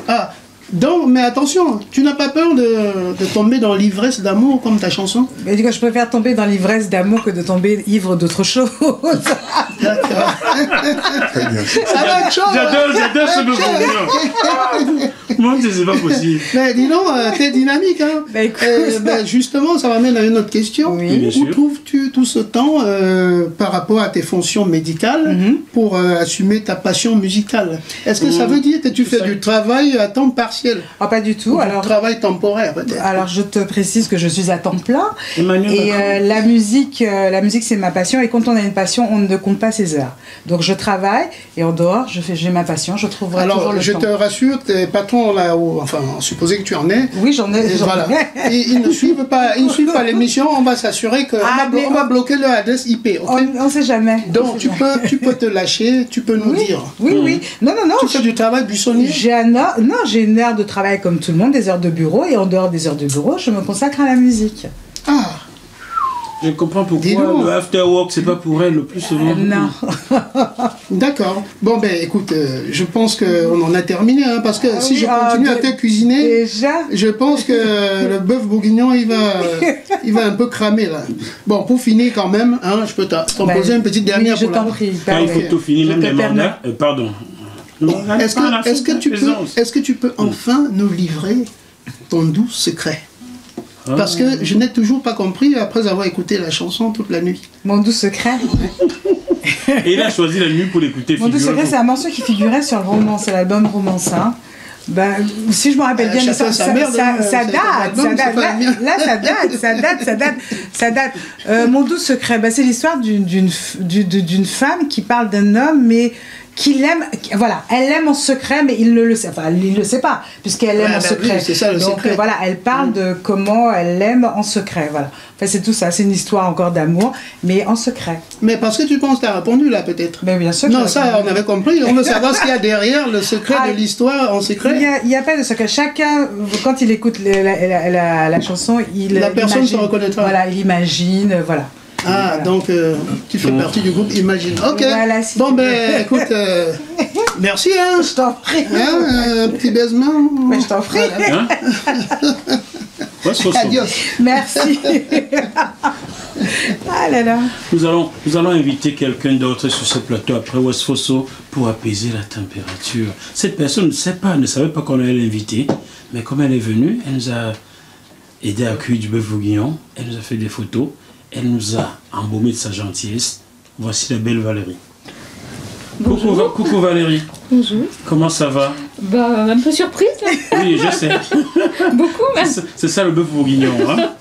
Speaker 4: Ah, donc, mais attention, tu n'as pas peur de tomber dans l'ivresse d'amour comme ta chanson?
Speaker 1: Mais je préfère tomber dans l'ivresse d'amour que de tomber ivre d'autre chose.
Speaker 4: D'accord.
Speaker 2: Très bien.
Speaker 4: Ça va être chaud.
Speaker 3: J'adore ce bœuf. Moi, c'est pas possible.
Speaker 4: Mais dis donc, t'es dynamique, hein?
Speaker 1: Bah, écoute.
Speaker 4: Justement, ça m'amène à une autre question.
Speaker 1: Oui.
Speaker 4: Où trouves-tu tout ce temps par rapport à tes fonctions médicales pour assumer ta passion musicale? Est-ce que ça veut dire que tu fais du travail à temps partiel?
Speaker 1: Ah, pas du tout.
Speaker 4: Alors, travail temporaire, peut-être.
Speaker 1: Alors, je te précise que je suis à temps plein.
Speaker 3: Emmanuel
Speaker 1: et la musique, c'est ma passion. Et quand on a une passion, on ne compte pas ses heures. Donc, je travaille et en dehors, j'ai ma passion. Je trouverai toujours le temps. Alors,
Speaker 4: je te rassure, tes patrons là, enfin, supposé que tu en es.
Speaker 1: Oui, j'en ai.
Speaker 4: Voilà. Ils ne suivent pas l'émission. On va s'assurer que on va bloquer leur adresse IP. Okay?
Speaker 1: On ne sait jamais.
Speaker 4: Donc, tu peux te lâcher. Tu peux nous dire.
Speaker 1: Oui. Non.
Speaker 4: Tu fais du travail buissonnier?
Speaker 1: J'ai une heure de travail comme tout le monde, des heures de bureau, et en dehors des heures de bureau, je me consacre à la musique.
Speaker 4: Ah,
Speaker 3: je comprends pourquoi le after work, c'est pas pour elle le plus souvent.
Speaker 1: Non.
Speaker 4: D'accord. Bon, ben écoute, je pense qu'on en a terminé, hein, parce que si je continue à te cuisiner,
Speaker 1: déjà,
Speaker 4: je pense que le bœuf bourguignon, il va un peu cramer, là. Bon, pour finir quand même, hein, je peux t'en poser une petite dernière
Speaker 1: pour la...
Speaker 3: Quand il faut tout finir, même les mandats. Pardon.
Speaker 4: Est-ce que tu peux enfin nous livrer ton doux secret? Parce que je n'ai toujours pas compris après avoir écouté la chanson toute la nuit.
Speaker 1: Mon doux secret.
Speaker 3: Et il a choisi la nuit pour l'écouter.
Speaker 1: Mon doux secret, c'est un morceau qui figurait sur le Romance, c'est l'album Romance. Hein. Ben, si je me rappelle bien, mais ça date. Mon doux secret, ben, c'est l'histoire d'une femme qui parle d'un homme, mais qu'il l'aime, voilà, elle l'aime en secret, mais il ne le sait, enfin, il ne le sait pas, puisqu'elle l'aime en secret.
Speaker 4: Oui, c'est ça le secret.
Speaker 1: Donc voilà, elle parle de comment elle l'aime en secret, voilà. Enfin, c'est tout ça, c'est une histoire encore d'amour, mais en secret.
Speaker 4: Mais parce que tu penses que tu as répondu là, peut-être?
Speaker 1: Mais bien sûr.
Speaker 4: Non, ça, on avait compris. On veut savoir ce qu'il y a derrière le secret de l'histoire en secret.
Speaker 1: Il n'y a pas de secret. Chacun, quand il écoute la chanson, la
Speaker 4: personne se reconnaîtra.
Speaker 1: Voilà, il imagine, voilà.
Speaker 4: Ah, voilà. Donc tu fais partie du groupe Imagine. Ok. Voilà, bon, ben, écoute, merci, hein.
Speaker 1: Je t'en prie.
Speaker 4: Hein, un petit baisement.
Speaker 1: Mais je t'en prie.
Speaker 3: Voilà. Hein?
Speaker 4: Adios.
Speaker 1: Merci. Ah là là.
Speaker 3: Nous allons inviter quelqu'un d'autre sur ce plateau après West Fosso pour apaiser la température. Cette personne ne savait pas qu'on allait l'inviter, mais comme elle est venue, elle nous a aidé à cuire du bœuf bourguignon, elle nous a fait des photos. Elle nous a embaumé de sa gentillesse. Voici la belle Valérie. Coucou Valérie.
Speaker 5: Bonjour.
Speaker 3: Comment ça va?
Speaker 5: Bah, un peu surprise, là.
Speaker 3: Oui, je sais.
Speaker 5: Beaucoup, même.
Speaker 3: C'est ça le bœuf bourguignon, hein?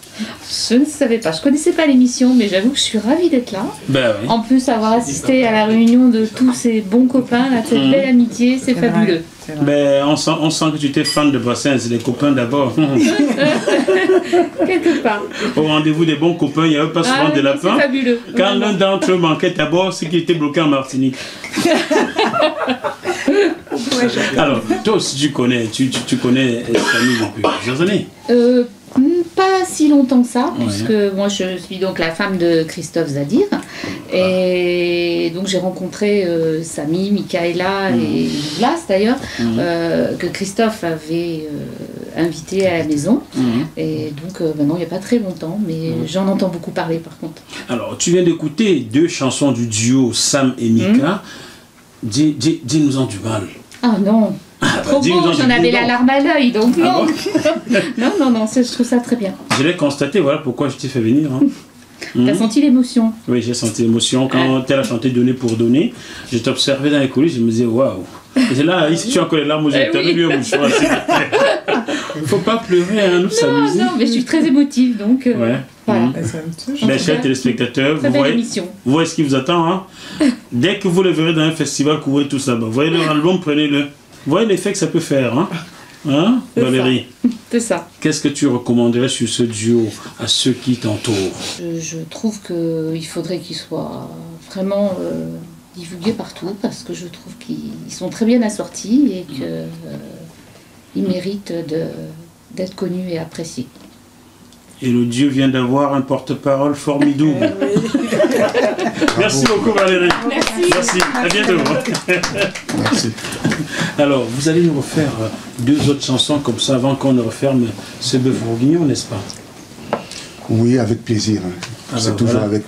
Speaker 5: Je ne savais pas, je connaissais pas l'émission, mais j'avoue que je suis ravie d'être là.
Speaker 3: Ben oui.
Speaker 5: En plus, avoir assisté à la réunion de tous ces bons copains, là, cette belle amitié, c'est fabuleux.
Speaker 3: Mais on sent que tu étais fan de Brassens, les copains d'abord.
Speaker 5: Quelque part.
Speaker 3: Au rendez-vous des bons copains, il n'y avait pas souvent
Speaker 5: oui,
Speaker 3: des lapins.
Speaker 5: c'est fabuleux.
Speaker 3: Quand l'un d'entre eux manquait d'abord, c'est qu'il était bloqué en Martinique. Alors, toi aussi tu connais Samy depuis plusieurs années.
Speaker 5: Pas si longtemps que ça,
Speaker 3: Ouais.
Speaker 5: puisque moi je suis donc la femme de Christophe Zadir. Et donc j'ai rencontré Samy, Michaela et Blas d'ailleurs, que Christophe avait invité à la maison. Et donc maintenant il n'y a pas très longtemps, mais j'en entends beaucoup parler par contre.
Speaker 3: Alors, tu viens d'écouter 2 chansons du duo Sam et Mika. Dis-nous-en du mal.
Speaker 5: Ah non, trop
Speaker 3: dis-nous-en
Speaker 5: beau,
Speaker 3: du
Speaker 5: j'en avais
Speaker 3: bien.
Speaker 5: la larme à l'œil, donc
Speaker 3: Ah
Speaker 5: non.
Speaker 3: bon
Speaker 5: non, je trouve ça très bien.
Speaker 3: Je l'ai constaté, voilà pourquoi je t'ai fait venir. Hein.
Speaker 5: T'as senti l'émotion?
Speaker 3: Oui, j'ai senti l'émotion. Quand elle a chanté Donner pour donner, je t'observais dans les coulisses, je me disais waouh. Et c'est là, ici tu as encore les larmes aux yeux, t'as mis un mouchoir. Faut pas pleurer, hein, nous s'amuser.
Speaker 5: Non, mais je suis très émotive, donc voilà.
Speaker 3: Mes chers téléspectateurs,
Speaker 5: Très
Speaker 3: vous
Speaker 5: belle
Speaker 3: voyez
Speaker 5: émission.
Speaker 3: ce qui vous attend. Hein? Dès que vous le verrez dans un festival, courez tous là-bas. Voyez leur album, prenez-le. Voyez l'effet que ça peut faire. Hein, Valérie?
Speaker 5: C'est ça.
Speaker 3: Qu'est-ce que tu recommanderais sur ce duo à ceux qui t'entourent?
Speaker 5: Je trouve qu'il faudrait qu'il soit vraiment divulgué partout, parce que je trouve qu'ils sont très bien assortis et qu'ils méritent d'être connus et appréciés.
Speaker 3: Et le Dieu vient d'avoir un porte-parole formidable. Merci beaucoup Valérie. Merci. À bientôt.
Speaker 2: Merci.
Speaker 3: Alors, vous allez nous refaire 2 autres chansons comme ça avant qu'on ne referme ce bœuf bourguignon, n'est-ce pas?
Speaker 2: Oui, avec plaisir.
Speaker 3: Ah
Speaker 2: C'est
Speaker 3: ben
Speaker 2: toujours
Speaker 3: voilà.
Speaker 2: avec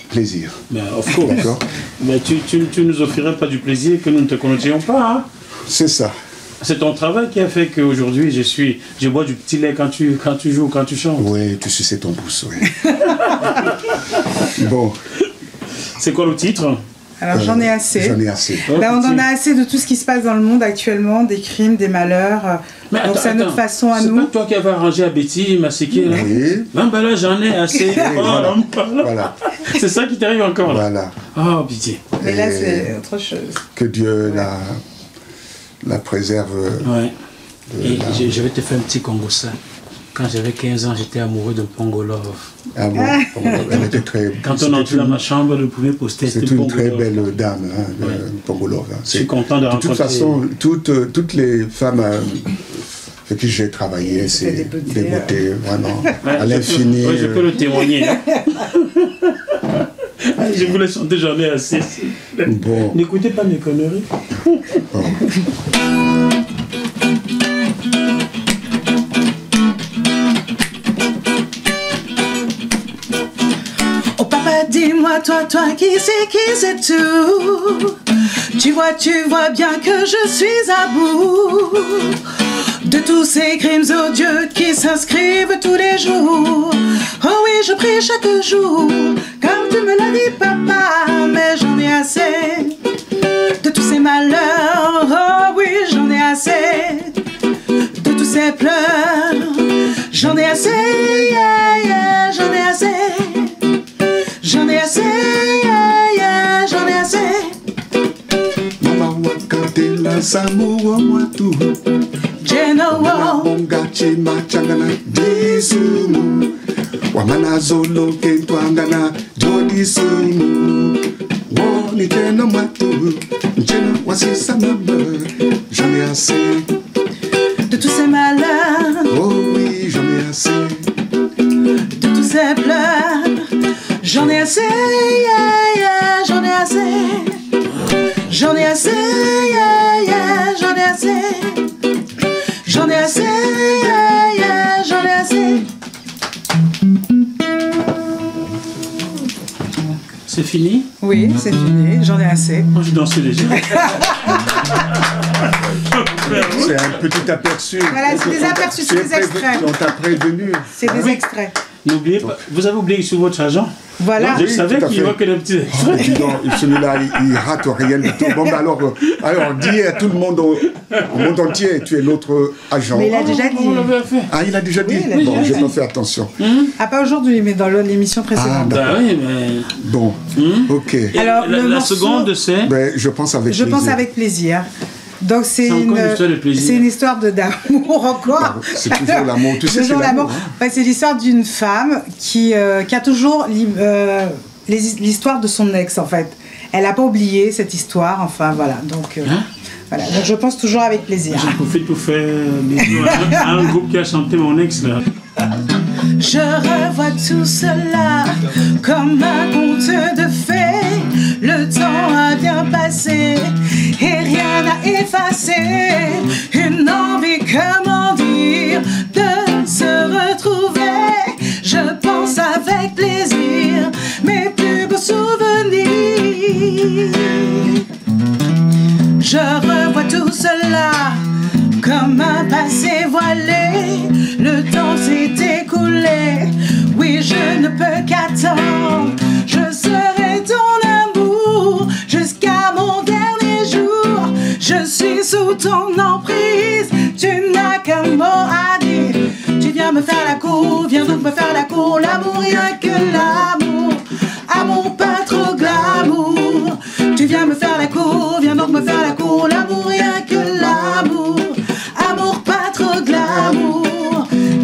Speaker 2: plaisir.
Speaker 3: Mais of course.
Speaker 2: D'accord.
Speaker 3: Mais tu nous offrirais pas du plaisir que nous ne te connaissions pas, hein?
Speaker 2: C'est ça.
Speaker 3: C'est ton travail qui a fait qu'aujourd'hui je bois du petit lait quand tu joues, quand tu chantes.
Speaker 2: Oui, tu suçais ton pouce, oui. Bon.
Speaker 3: C'est quoi le titre?
Speaker 1: Alors j'en ai assez.
Speaker 2: J'en ai assez.
Speaker 3: Oh,
Speaker 1: Là, on en
Speaker 3: petit.
Speaker 1: a assez de tout ce qui se passe dans le monde actuellement, des crimes, des malheurs.
Speaker 3: Mais
Speaker 1: Donc
Speaker 3: attends,
Speaker 1: c'est notre
Speaker 3: attends.
Speaker 1: façon à
Speaker 3: C'est
Speaker 1: nous.
Speaker 3: pas toi qui avais arrangé à Betty, Massiqué, là?
Speaker 2: Oui.
Speaker 3: Non, ben là, j'en ai assez.
Speaker 2: Voilà.
Speaker 3: Voilà.
Speaker 2: Voilà.
Speaker 3: C'est ça qui t'arrive encore, là?
Speaker 2: Voilà.
Speaker 3: Oh, pitié.
Speaker 1: Mais là,
Speaker 2: Et
Speaker 1: c'est autre chose.
Speaker 2: que Dieu la préserve.
Speaker 3: Ouais.
Speaker 2: de
Speaker 3: Et
Speaker 2: la-
Speaker 3: je vais te faire un petit Congo ça. Quand j'avais 15 ans, j'étais amoureux de Pongo Love.
Speaker 2: Ah bon, elle était très.
Speaker 3: Quand on
Speaker 2: c'était
Speaker 3: entrait dans
Speaker 2: une-
Speaker 3: ma chambre, le premier poster,
Speaker 2: C'est
Speaker 3: c'était
Speaker 2: une
Speaker 3: Pongo
Speaker 2: très
Speaker 3: Love.
Speaker 2: belle dame, hein,
Speaker 3: Ouais.
Speaker 2: Pongolov. Hein.
Speaker 3: Je suis content de
Speaker 2: De
Speaker 3: rencontrer.
Speaker 2: toute façon, toutes les femmes avec qui j'ai travaillé, c'est
Speaker 1: des
Speaker 2: des
Speaker 1: beautés,
Speaker 2: beautés, vraiment,
Speaker 3: Ouais,
Speaker 2: à l'infini.
Speaker 3: je peux le témoigner. Hein. Je voulais chanter, j'en ai assez.
Speaker 2: Bon.
Speaker 3: N'écoutez pas mes conneries.
Speaker 1: Oh papa, dis-moi, toi, qui c'est tout? Tu vois bien que je suis à bout de tous ces crimes odieux qui s'inscrivent tous les jours. Oh oui, je prie chaque jour, comme tu me l'as dit, papa, mais j'en ai assez de tous ces malheurs. Oh oui, j'en ai assez de tous ces pleurs. J'en ai assez, yeah, yeah, j'en ai assez. J'en ai assez, yeah, yeah, j'en ai assez.
Speaker 2: Mama wakatela samoa mwatu.
Speaker 1: Genoa,
Speaker 2: Bongachi machangana disumu. Wamana zolo kentwangana jodisumu. Woni tena mwatu. Njena wasisa mama. J'en ai assez.
Speaker 1: de tous ces malheurs,
Speaker 2: Oh oui, j'en ai assez.
Speaker 1: de tous ces pleurs. J'en ai assez, yeah, yeah, j'en ai assez. J'en ai assez, yeah, yeah, j'en ai assez. J'en ai assez, yeah, yeah, j'en ai assez.
Speaker 3: C'est fini?
Speaker 1: Oui, c'est fini, j'en ai assez.
Speaker 3: Moi, je dansais déjà.
Speaker 2: C'est un petit aperçu.
Speaker 1: Voilà, c'est des aperçus, c'est des extraits.
Speaker 2: On t'a prévenu.
Speaker 1: C'est des extraits.
Speaker 3: N'oubliez pas, vous avez oublié sur votre agent.
Speaker 1: Voilà.
Speaker 3: Je
Speaker 2: Oui,
Speaker 3: savais
Speaker 2: tout à
Speaker 3: qu'il y
Speaker 2: fait.
Speaker 3: aura que des petits
Speaker 2: Oh,
Speaker 3: extraits.
Speaker 2: dis donc, celui-là, il rate rien du tout. Bon, bah alors, dis à tout le monde, au monde entier, tu es notre agent.
Speaker 1: Mais il a déjà dit.
Speaker 3: On l'avait fait.
Speaker 2: Ah, il a déjà dit.
Speaker 1: il a
Speaker 2: Bon,
Speaker 1: déjà
Speaker 2: j'ai
Speaker 1: dit.
Speaker 2: pas fait attention.
Speaker 1: Ah, pas aujourd'hui, mais dans l'émission précédente.
Speaker 3: Bah oui, mais...
Speaker 2: Bon, ok.
Speaker 3: Et
Speaker 1: Alors,
Speaker 3: la
Speaker 1: le morceau-
Speaker 3: seconde, c'est...
Speaker 2: Ben, je pense avec
Speaker 1: Je pense
Speaker 2: plaisir.
Speaker 1: avec plaisir. Donc c'est
Speaker 3: encore une histoire de plaisir.
Speaker 1: c'est une histoire d'amour encore.
Speaker 2: Bah, c'est toujours l'amour. Tu sais,
Speaker 1: Toujours
Speaker 2: c'est l'amour.
Speaker 1: l'amour. Ouais, c'est l'histoire d'une femme qui a toujours l'histoire de son ex en fait. Elle n'a pas oublié cette histoire. Enfin voilà. Donc voilà. Donc je pense toujours avec plaisir.
Speaker 3: J'en profite pour faire bisous à un groupe qui a chanté mon ex, là.
Speaker 1: Je revois tout cela comme un conte de fées. Le temps a bien passé et rien n'a effacé une envie, comment dire, de se retrouver. Je pense avec plaisir mes plus beaux souvenirs. Je revois tout cela comme un passé voilé. Le temps s'est écoulé. Oui, je ne peux qu'attendre. Je serai ton amour jusqu'à mon dernier jour. Je suis sous ton emprise. Tu n'as qu'un mot à dire. Tu viens me faire la cour. Viens donc me faire la cour. L'amour, rien que l'amour. Amour, pas trop glamour. Tu viens me faire la cour. Viens donc me faire la cour. L'amour, rien que l'amour. Amour, pas trop glamour.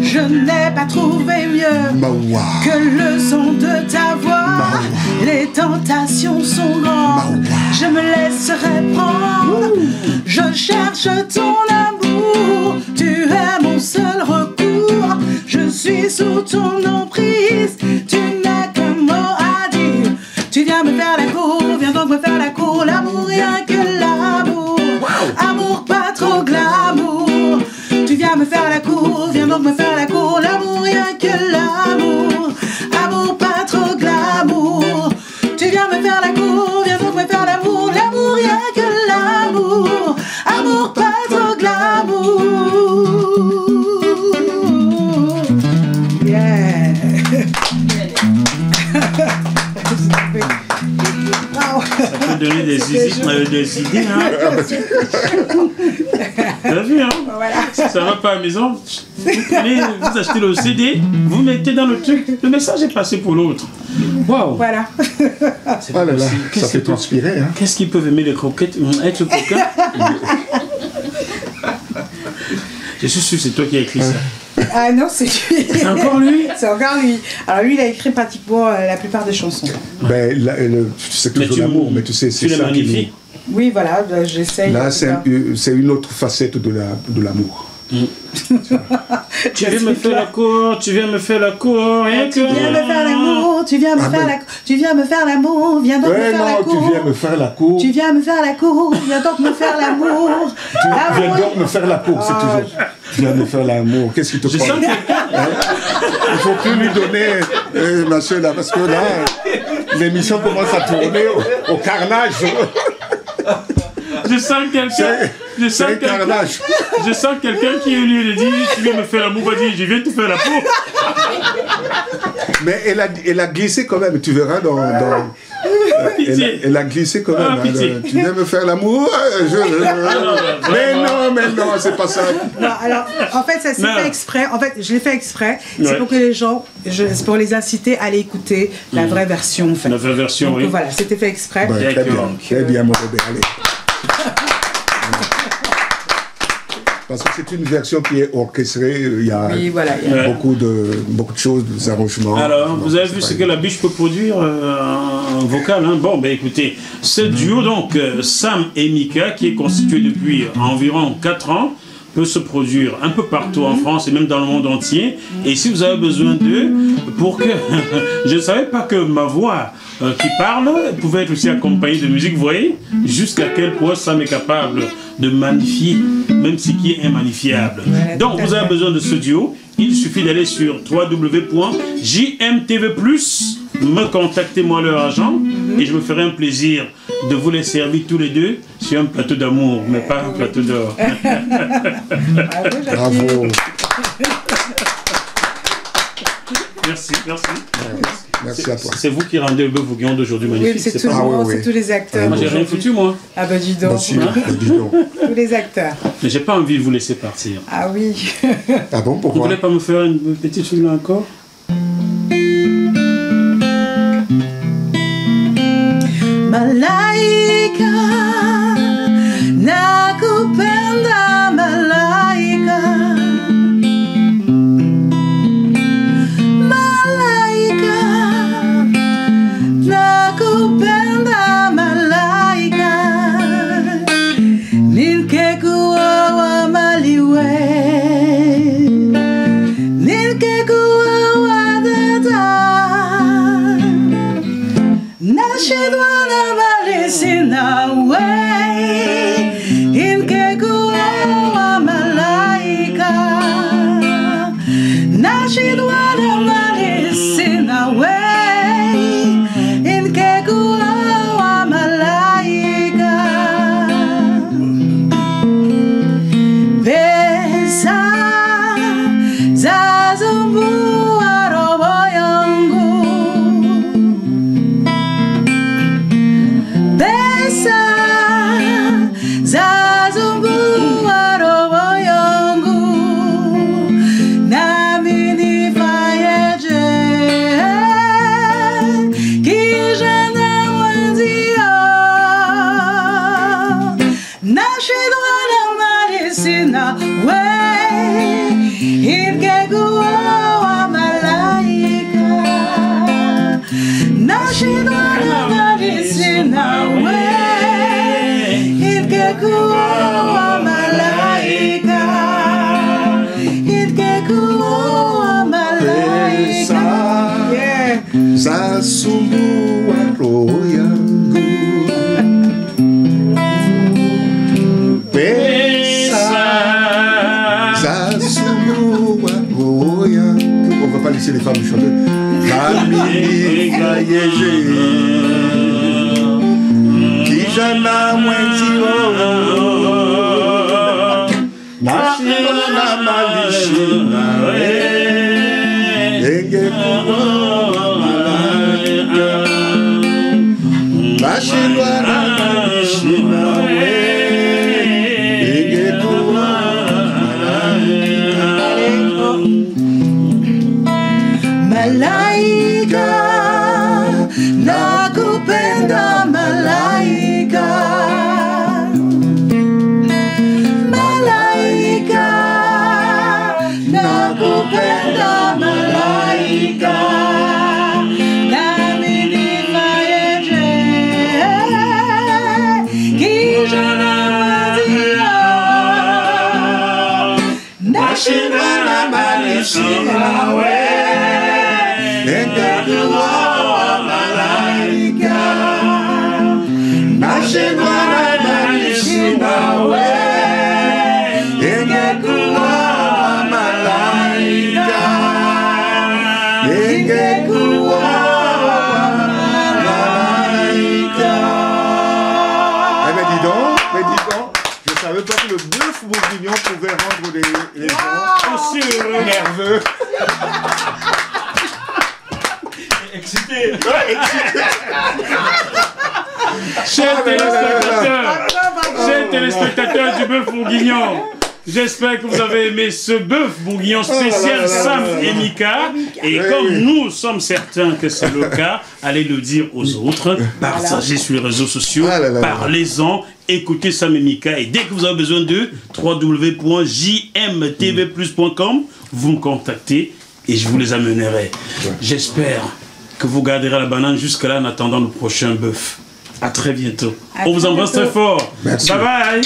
Speaker 1: Je n'ai pas trouvé mieux
Speaker 2: Mawa.
Speaker 1: que le son de ta voix. Les tentations sont grandes. Je me laisserai prendre. Je cherche ton amour. Tu es mon seul recours. Je suis sous ton emprise. Tu n'as qu'un mot à dire. Tu viens me faire la cour. Viens donc me faire la cour. L'amour, rien que l'amour. Amour, pas trop glamour. Tu viens me faire la cour. Viens donc me faire la cour. L'amour, rien que l'amour. Amour, pas trop glamour. Tu viens me faire la cour. Viens donc me faire l'amour. L'amour, rien que l'amour. Amour, pas trop glamour. Yeah. Wow.
Speaker 3: Ça peut donner des idées, hein. T'as vu, hein?
Speaker 1: Voilà.
Speaker 3: Ça va pas à la maison. Vous prenez, vous achetez le CD, vous mettez dans le truc, le message est passé pour l'autre. Waouh!
Speaker 1: Voilà.
Speaker 3: C'est
Speaker 2: Oh là là,
Speaker 3: possible.
Speaker 2: ça
Speaker 3: Qu'est-ce
Speaker 2: fait
Speaker 3: qu'ils
Speaker 2: transpirer. Hein.
Speaker 3: Qu'est-ce qu'ils peuvent aimer les croquettes? Être coquin? Je suis sûr que c'est toi qui as écrit ça.
Speaker 1: Ah non, c'est lui.
Speaker 3: C'est encore lui?
Speaker 1: C'est encore lui. Alors lui, il a écrit pratiquement la plupart des chansons.
Speaker 2: Ben, c'est
Speaker 3: Mais
Speaker 2: toujours l'amour, mais tu sais, c'est
Speaker 3: tu les
Speaker 2: ça qui
Speaker 3: magnifies.
Speaker 1: Oui, voilà, bah, j'essaye.
Speaker 2: nous... Là, c'est une autre facette de l'amour.
Speaker 3: Tu viens me faire la cour, tu viens me faire la cour, rien que...
Speaker 1: Tu viens me faire l'amour, tu viens me faire la tu viens me faire l'amour, viens donc me
Speaker 2: Ouais,
Speaker 1: faire la
Speaker 2: non,
Speaker 1: cour.
Speaker 2: tu viens me faire la cour.
Speaker 1: Tu viens me faire la cour, viens donc me faire l'amour.
Speaker 2: Tu viens donc me faire la cour, c'est toujours. Tu viens me faire l'amour. Qu'est-ce qui te
Speaker 3: Je
Speaker 2: prend?
Speaker 3: sens que...
Speaker 2: Il faut plus lui donner, ma soeur, là, parce que là, l'émission commence à tourner au carnage.
Speaker 3: Je sens quelqu'un... Je sens
Speaker 2: C'est un
Speaker 3: quelqu'un...
Speaker 2: carnage.
Speaker 3: Je sens quelqu'un qui lui dit, tu viens me faire l'amour, va dire, je viens te faire la peau.
Speaker 2: Mais elle a glissé quand même, tu verras dans...
Speaker 3: Pitié.
Speaker 2: Elle a glissé quand même.
Speaker 3: Ah, pitié.
Speaker 2: Tu viens me faire l'amour mais non, c'est pas ça.
Speaker 1: Non, alors, en fait, ça s'est
Speaker 3: Non.
Speaker 1: fait exprès. En fait, je l'ai fait exprès. C'est
Speaker 3: Ouais.
Speaker 1: pour que les gens, c'est pour les inciter à aller écouter la vraie version, en fait.
Speaker 3: La vraie version,
Speaker 1: Donc,
Speaker 3: oui.
Speaker 1: voilà, c'était fait exprès.
Speaker 2: Ouais, très
Speaker 3: D'accord.
Speaker 2: bien, très bien, mon bébé, allez. Parce que c'est une version qui est orchestrée, il y a
Speaker 1: Oui, voilà. il y a-
Speaker 2: beaucoup de choses, des arrangements.
Speaker 3: Alors,
Speaker 2: Donc,
Speaker 3: vous avez
Speaker 2: c'est
Speaker 3: vu
Speaker 2: pas
Speaker 3: ce que la biche peut produire en vocal, hein? Bon, ben écoutez, ce duo, donc, Sam et Mika, qui est constitué depuis environ 4 ans, peut se produire un peu partout en France et même dans le monde entier. Et si vous avez besoin d'eux, pour que... Je ne savais pas que ma voix qui parle pouvait être aussi accompagnée de musique, vous voyez, jusqu'à quel point Sam est capable de magnifier, même ce qui est immagnifiable.
Speaker 1: Voilà,
Speaker 3: Donc,
Speaker 1: tout à
Speaker 3: vous avez
Speaker 1: fait.
Speaker 3: besoin de ce duo. Il suffit d'aller sur www.jmtv+, me contacter moi leur agent, et je me ferai un plaisir de vous les servir tous les deux sur un plateau d'amour, mais pas un plateau d'or.
Speaker 1: Bravo, Jackie.
Speaker 2: Bravo.
Speaker 3: Merci, merci.
Speaker 2: Merci à toi.
Speaker 3: C'est vous qui rendez le bœuf bourguignon d'aujourd'hui magnifique.
Speaker 1: Oui, c'est tout
Speaker 3: pas...
Speaker 1: le monde,
Speaker 2: Ah, oui,
Speaker 1: c'est tous les acteurs.
Speaker 3: Moi, j'ai rien foutu, moi.
Speaker 1: Ah bah dis donc.
Speaker 2: Bah, si, dis donc.
Speaker 1: Tous les acteurs.
Speaker 3: Mais j'ai pas envie de vous laisser partir.
Speaker 1: Ah oui.
Speaker 2: Ah bon,
Speaker 3: Vous
Speaker 2: pourquoi?
Speaker 3: voulez pas me faire une petite film là encore?
Speaker 1: Malaika, nakupenda malaika. Malaika, nakupenda malaika. Nilkekuoa maliwe, nilkekuoa dada. Nashidwana malisina way, inkekuoa malaika. Nashidwana malisina way, inkekuoa malaika. Pesa zazumbua roho yangu. Pesa zazumbua roho yangu, nami nifanyeje kijana mwenzio? Nashindwa na mali sina we, ingekuoa malaika. Nashindwa na mali sina we, ingekuoa malaika. Ingekuoa malaika. Yeah.
Speaker 2: Zasumbua roho yangu. Pesa zasumbua roho yangu. On va pas laisser les femmes chanter. Mamika yeje kijana mwenzio nashindwa na malishi nawe ingekuoa malaika. Nashindwa na malishi nawe ingekuoa malaika.
Speaker 1: Malaika, nakupenda malaika. Malaika, nakupenda malaika. Nami nifanyeje kijana mwenzio? Nashindwa na malishi nawe, ingekuoa malaika. Nashindwa na malishi nawe, ingekuoa malaika. Ingekuoa malaika.
Speaker 2: Eh ben dis donc, je savais pas que le bœuf bourguignon pouvait rendre les gens
Speaker 3: Aussi heureux.
Speaker 2: nerveux.
Speaker 3: Excité. Chers téléspectateurs du bœuf bourguignon, j'espère que vous avez aimé ce bœuf bourguignon spécial Sam et Mika. Et comme nous sommes certains que c'est le cas, allez le dire aux autres, partagez sur les réseaux sociaux, parlez-en, écoutez Sam et Mika. Et dès que vous avez besoin de www.jmtvplus.com, vous me contactez et je vous les amènerai. J'espère que vous garderez la banane jusque là en attendant le prochain bœuf. À très bientôt. On vous embrasse très fort.
Speaker 2: Merci.
Speaker 3: Bye bye.